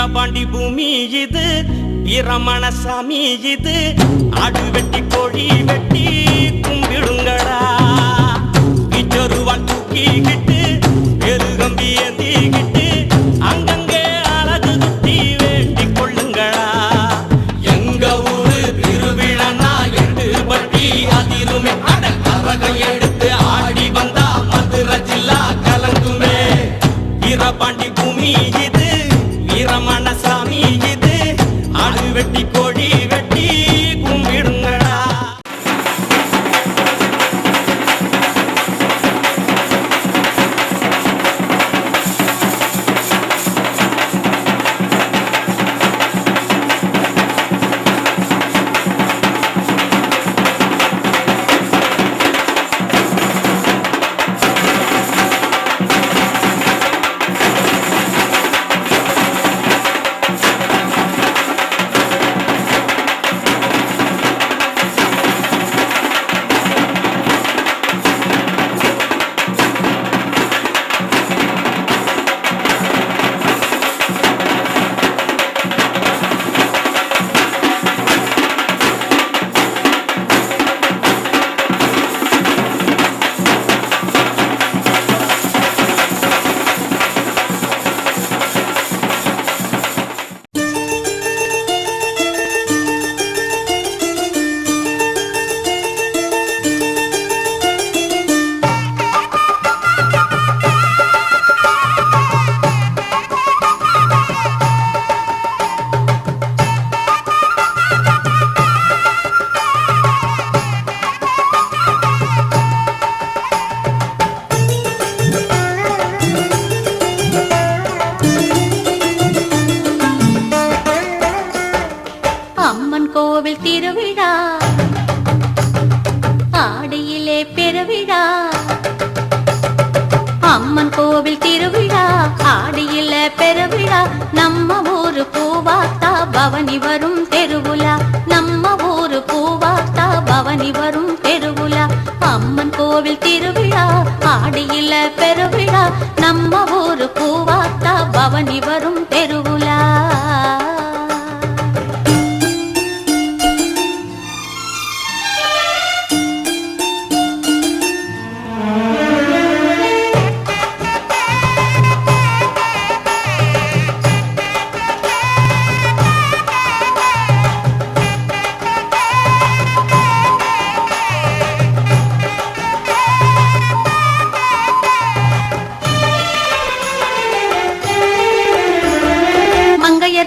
வீரபாண்டி பூமி இது, வீரமணசாமி இது. ஆடு வெட்டி கோழி வெட்டி கும்பிடுங்கடா. வீச்சொருவான் தூக்கிக்கிட்டு எருகம்பி ஏந்திக்கிட்டு அங்கங்கே அழகு குத்தி வேண்டிக் கொள்ளுங்கடா. எங்க ஊரு திருவிழா எட்டு பட்டி அதிருமே. அடக்கரகம் எடுத்து ஆடி வந்தா மதுரை ஜில்லா கலங்குமே. வீரபாண்டி பூமி இது, வீரமணசாமி இது. ஆடு வெட்டி கோழி வெட்டி கும்பிடுங்கடா. அம்மன் கோவில் திருவிழா, ஆடியிலே பெருவிழா. அம்மன் கோவில் திருவிழா, ஆடியிலே பெருவிழா. நம்ம ஊரு பூவாத்தா பவனி வரும் தெருவுலா. நம்ம ஊரு பூவாத்தா பவனி வரும் தெருவுலா. அம்மன் கோவில் திருவிழா, ஆடியிலே பெருவிழா. நம்ம ஊரு பூவாத்தா பவனி வரும் தெருவுலா.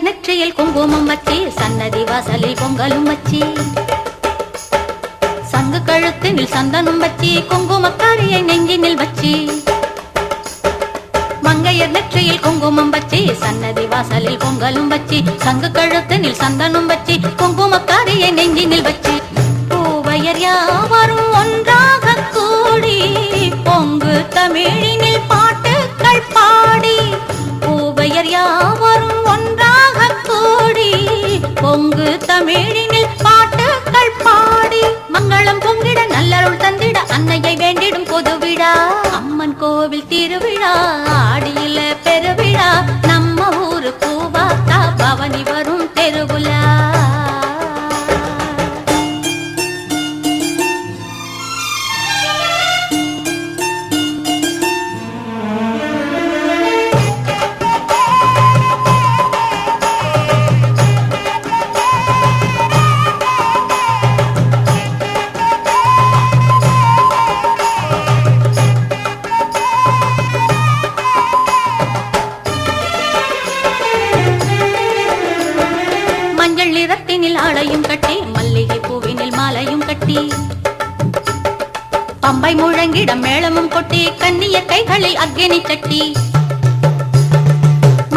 நெற்றியில் குங்குமம் வச்சி, சன்னதி வாசலில் பொங்கலும் வச்சி, சங்கு கழுத்தினில் சந்தனம் வச்சி, குங்குமக்காரியை நெஞ்சினில் வச்சி. மங்கையர் நெற்றியில் குங்குமம் வச்சி, சன்னதி வாசலில் பொங்கலும் வச்சி, சங்கு கழுத்தினில் சந்தனம் வச்சி, குங்குமக்காரியை நெஞ்சினில் வச்சி. பூவையர் யாவரும் ஒன்றாக கூடி பொங்கு தமிழினில் பாட்டுக்கள் பாடி. பூவையர் யாவரும் ஒன்றாக கூடி பொங்கு தமிழினில் பாட்டுக்கள் பாடி. மங்களம் பொங்கிட நல்லருள் தந்திட அன்னையை வேண்டிடும் பொதுவிழா. அம்மன் கோவில் திருவிழா, ஆடியில பெருவிழா. நம்ம ஊரு பூவாத்தா பவனி வரும் தெருவுலா. மஞ்சள் நிறத்தினில் ஆடையும் கட்டி, மல்லிகை பூவினில் மாலையும் கட்டி, பம்பை முழங்கிட மேளமும் கொட்டி, கன்னிய கைகளில் அக்கினி சட்டி.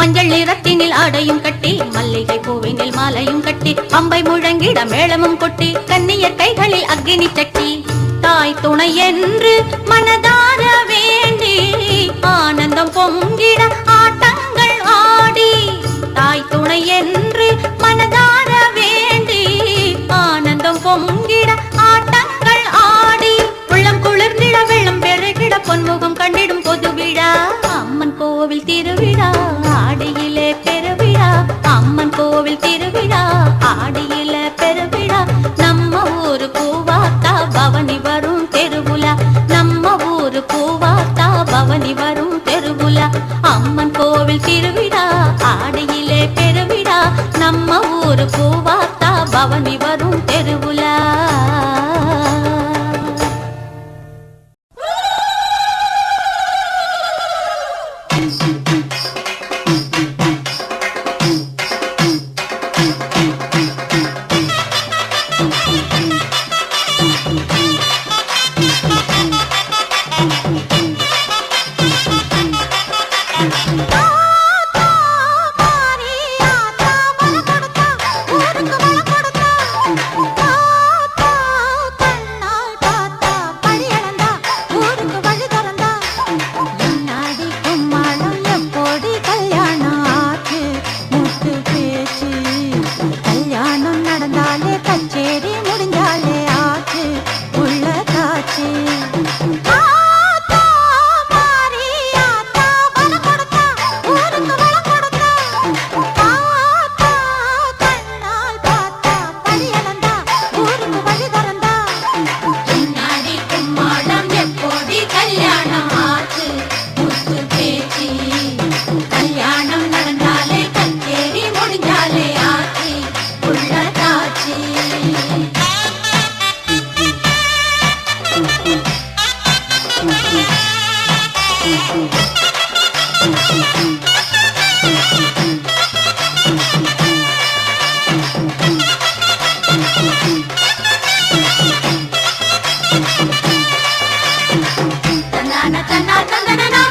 மஞ்சள் நிறத்தினில் ஆடையும் கட்டி, மல்லிகை பூவினில் மாலையும் கட்டி, பம்பை முழங்கிட மேளமும் கொட்டி, கன்னிய கைகளில் அக்கினி சட்டி. தாய் துணை என்று மனதார வேண்டி ஆனந்தம் பொங்கிட ஆட்டங்கள் ஆடி. தாய் துணை என்று மனதார வேண்டி ஆனந்தம் பொங்கிட ஆட்டங்கள் ஆடி. உள்ளம் குளிர்ந்திட வெள்ளம் பெருகிட பொன்முகம் கண்டிடும் பொது விழா. அம்மன் கோவில் திருவிழா, ஆடியிலே பெருவிழா. பவனி வரும் தெருவுலா அம்மன் கோவில் திருவிழா ஆடையிலே பெருவிழா நம்ம ஊரு பூவாத்தா பவனி வரும் தெருவுலா தன்னான தன்னா தந்தனா